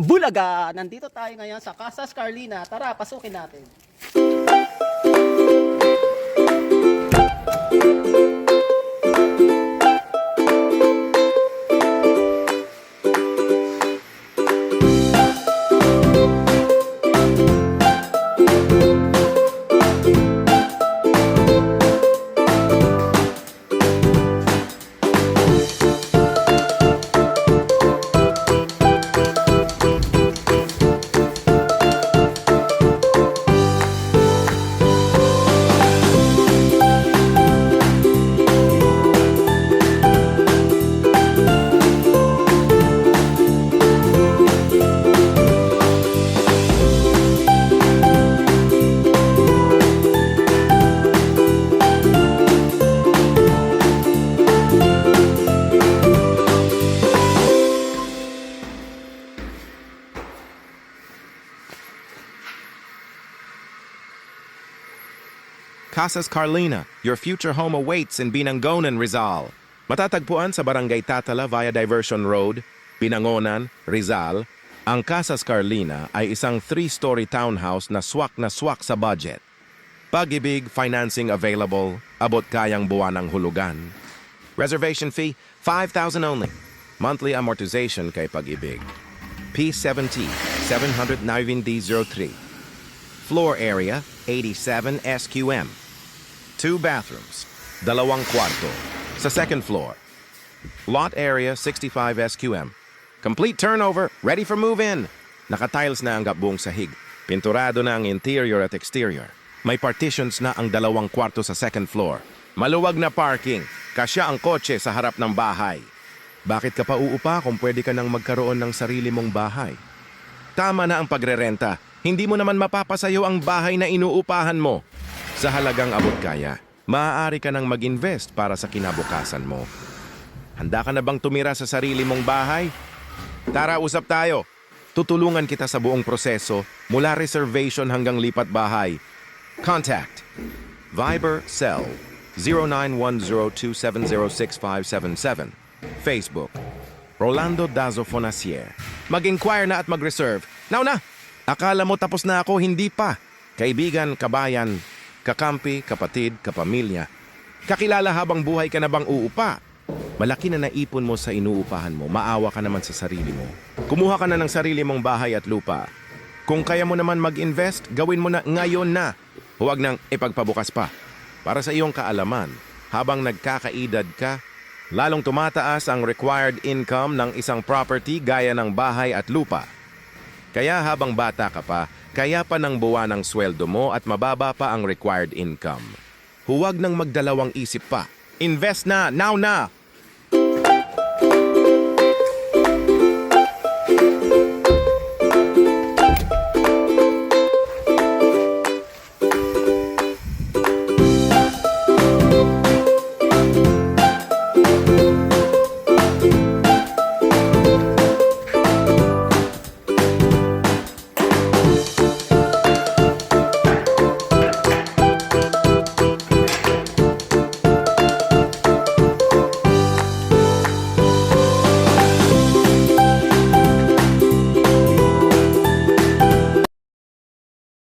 Bulaga! Nandito tayo ngayon sa Casas Carlina. Tara, pasukin natin. Casas Carlina, your future home awaits in Binangonan, Rizal. Matatagpuan sa Barangay Tatala via Diversion Road, Binangonan, Rizal. Ang Casas Carlina ay isang 3-story townhouse na swak sa budget. Pag-ibig, financing available, abot kayang buwan ng hulugan. Reservation fee, 5,000 only. Monthly amortization kay Pag-ibig. P70, 790D03. Floor area, 87 SQM. 2 bathrooms, 2 kwarto. Sa second floor. Lot area, 65 SQM. Complete turnover, ready for move-in. Naka-tiles na ang buong sahig. Pinturado na ang interior at exterior. May partitions na ang 2 kwarto sa second floor. Maluwag na parking. Kasya ang kotse sa harap ng bahay. Bakit ka pa uupa kung pwede ka nang magkaroon ng sarili mong bahay? Tama na ang pagrerenta. Hindi mo naman mapapasayo ang bahay na inuupahan mo. Sa halagang abot kaya, maaari ka nang mag-invest para sa kinabukasan mo. Handa ka na bang tumira sa sarili mong bahay? Tara, usap tayo. Tutulungan kita sa buong proseso mula reservation hanggang lipat bahay. Contact Viber Cell 091027065777. Facebook Rolando Dazo Fonasier. Mag-inquire na at mag-reserve. Now na! Akala mo tapos na ako, hindi pa. Kaibigan, kabayan, kakampi, kapatid, kapamilya. Kakilala habang buhay ka na bang uupa? Malaki na naipon mo sa inuupahan mo, maawa ka naman sa sarili mo. Kumuha ka na ng sarili mong bahay at lupa. Kung kaya mo naman mag-invest, gawin mo na ngayon na. Huwag nang ipagpabukas pa. Para sa iyong kaalaman, habang nagkakaedad ka, lalong tumataas ang required income ng isang property gaya ng bahay at lupa. Kaya habang bata ka pa, kaya pa ng buwan ang sweldo mo at mababa pa ang required income. Huwag nang magdalawang isip pa. Invest na, now na!